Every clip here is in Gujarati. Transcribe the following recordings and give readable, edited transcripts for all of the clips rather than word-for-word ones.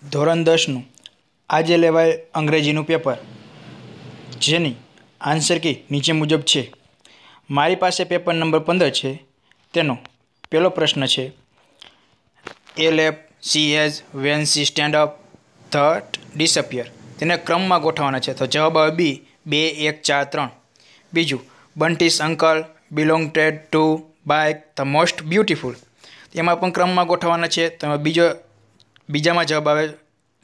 ધોરણ 10નું આજે લેવાયેલ અંગ્રેજીનું પેપર, જેની આન્સર કી નીચે મુજબ છે. મારી પાસે પેપર નંબર 15 છે. તેનો પહેલો પ્રશ્ન છે, a left she has when she stand up that disappear. તેને ક્રમમાં ગોઠવવાના છે. તો જવાબ આવે બી, 2 1 4 3. બીજું, Bunty's uncle belonged to bike the most beautiful. એમાં પણ ક્રમમાં ગોઠવવાના છે. તો બીજામાં જવાબ આવે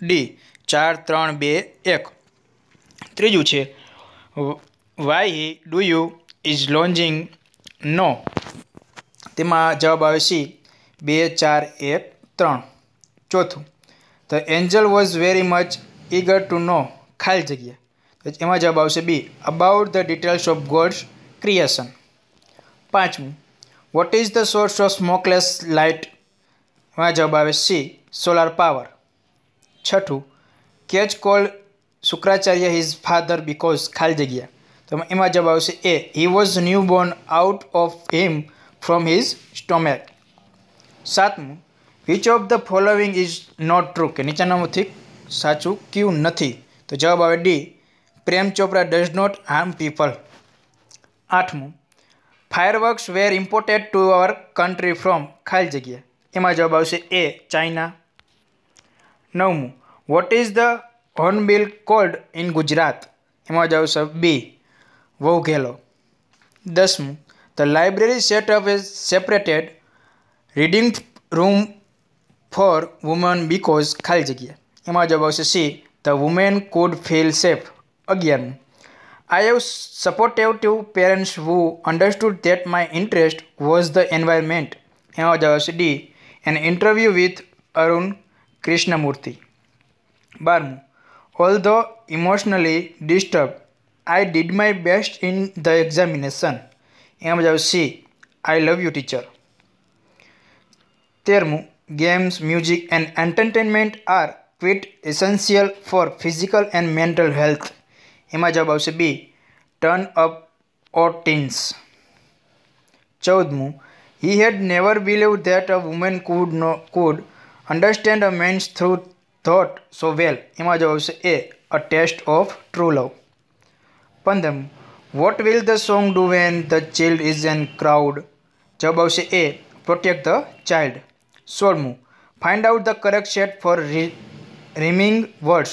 ડી, 4 3 2 1. ત્રીજું છે, why he do you is longing no. તેમાં જવાબ આવે સી, 2 4 1 3. ચોથું, the angel was very much eager to know ખાલી જગ્યા. તો એમાં જવાબ આવશે B, about the details of God's creation. પાંચમું, what is the source of smokeless light. એમાં જવાબ આવે સી, સોલાર પાવર. છઠ્ઠું, Kach called Shukracharya his father because ખાલી જગ્યા. તો એમાં જવાબ આવશે A, he was new born out of him from his stomach. સાતમું, which of the following is not true. કે નીચેનામાંથી સાચું કયું નથી. તો જવાબ આવે D, Prem Chopra does not harm people. આઠમું, fireworks were imported to our country from ખાલી જગ્યા. એમાં જવાબ આવશે એ, ચાઇના. નવમું, what is the hornbill called in Gujarat. એમાં જવાબ આવશે બી, વૌઘેલો. 10મું, the library setup is separated reading room for woman because ખાલી જગ્યા. એમાં જવાબ આવશે C, the women could feel safe. 11મું, I have supportive parents who understood that my interest was the environment. એમાં જવાબ આવશે D, an interview with Arun Krishnamurthy. 12મું, although emotionally disturbed I did my best in the examination. એમાં જવાબ C, I love you teacher. 13મું, games music and entertainment are quite essential for physical and mental health. એમાં જવાબ આવશે B, turn up or teens. 14મું, he had never believe that a woman could understand a man's through thought so well. એમાં જવાબ આવશે A, a test of true love. 15મું, what will the song do when the child is an crowd. જવાબ આવશે એ, પ્રોટેક્ટ ધ ચાઇલ્ડ. 16મું, find out the correct set for rhyming words.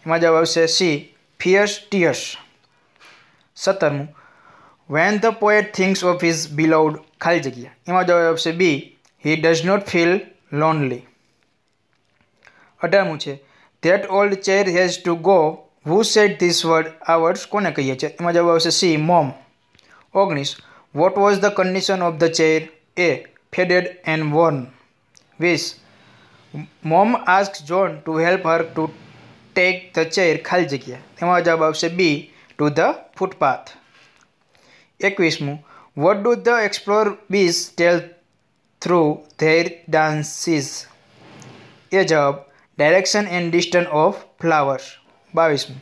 એમાં જવાબ આવશે સી, ફિયર્સ ટીયર્સ. 17મું, when the poet thinks of his beloved ખાલી જગ્યા. એમાં જવાબ આવશે B, he does not feel lonely. 18મું છે, that old chair has to go who said this word. આ વર્ડ્સ કોને કહીએ છીએ. એમાં જવાબ આવશે C, mom. 19, what was the condition of the chair. A, faded and worn. 20, mom ask John to help her to take the chair ખાલી જગ્યા. એમાં જવાબ આવશે બી, ટુ ધ ફૂટપાથ. 21મું, what do the explore બીસ tail through their dances. A જવાબ, direction and distance of flowers. 22મું,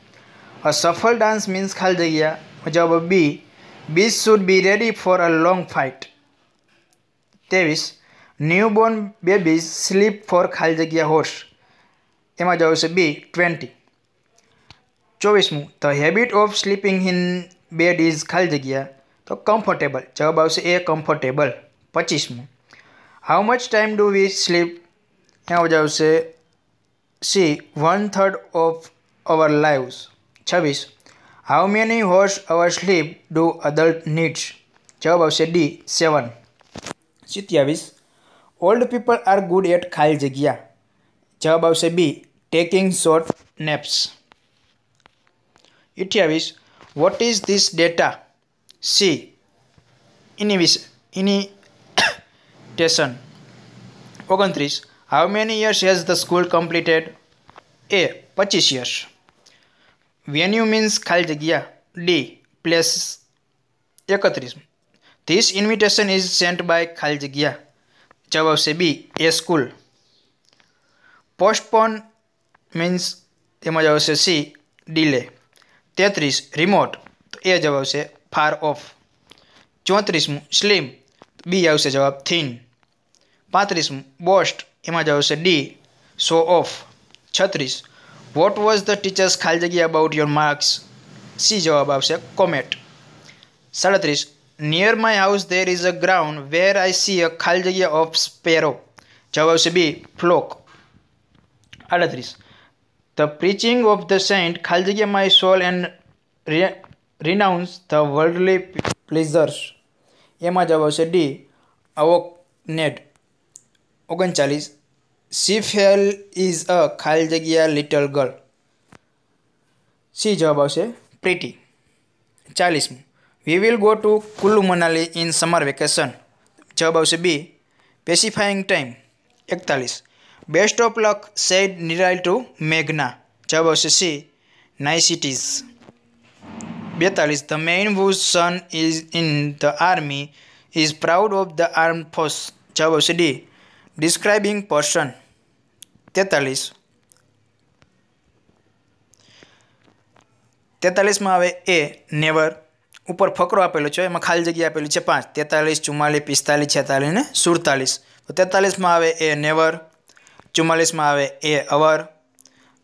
અ સફલ ડાન્સ મીન્સ ખાલી જગ્યા. જવાબ B, bees should be ready for a long fight. 23, newborn babies sleep for ખાલી જગ્યા હોર્સ. એમાં જવાબ આવશે બી, 20. 24મું, the habit of sleeping in bed is ખાલી જગ્યા. તો કમ્ફર્ટેબલ. જવાબ આવશે એ, કમ્ફર્ટેબલ. 25મું, how much time do we sleep. એમાં જવાબ આવશે C, 1/3 of our lives. 26, how many hours our sleep do adult needs. જવાબ આવશે D, 7. 27, old people are good at ખાલી જગ્યા. જવાબ આવશે B, taking short naps. 28, what is this data. C, initiation. 29, how many years has the school completed. A, 25 years. Venue means ખાલી જગ્યા. D, place. 31, this invitation is sent by ખાલી જગ્યા. જવાબ આવશે B, a school. Postpone means એમાં જવાબ આવશે સી, ડીલે. 33, રિમોટ. તો એ જવાબ આવશે ફાર ઓફ. 34મું, સ્લિમ. બી આવશે જવાબ, થીન. 35મું, બોસ્ટ. એમાં જવાબ આવશે D, show off. 36. What was the teacher's ખાલી જગ્યા અબાઉટ યોર માર્ક્સ? સી જવાબ આવશે comment. 37. Near my house there is a ground where I see a ખાલી જગ્યા ઓફ સ્પેરો. જવાબ આવશે B flock. 38. The preaching of the saint ખાલી જગ્યા my soul and renounce the worldly pleasures. એમાં જવાબ આવશે ડી અવોકનેડ. 39. સી ફેલ ઇઝ અ ખાલી જગ્યા લિટલ ગર્લ. સી જવાબ આવશે pretty. 40. We will go to Kullu Manali in summer vacation. જવાબ આવશે B pacifying time. 41. Best of luck said Niral to મેઘના. જવાબ આવશે C niceties. 42. The man whose son is in the army is proud of the armed force. જવાબ આવશે ડી ડિસ્ક્રાઇબિંગ પર્સન. 43. 43માં આવે એ નેવર. ઉપર ફકરો આપેલો છે, એમાં ખાલી જગ્યા આપેલી છે 5. 43, 44, 45, 46 ને 47. તો 43માં આવે એ નેવર, 44માં આવે એ અવર,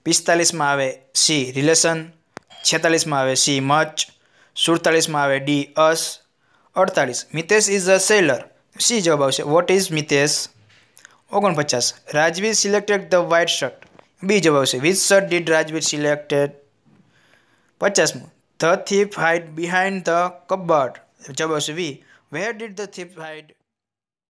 45માં આવે સી રિલેશન, 46માં આવે સી મચ, 47માં આવે D us, 48 Mitesh is a seller. C જવાબ આવશે what is Mitesh. 49 Rajveer selected the white shirt. B જવાબ આવશે which shirt did Rajveer selected. 50 the thief hide behind the cupboard. જવાબ આવશે B where did the thief hide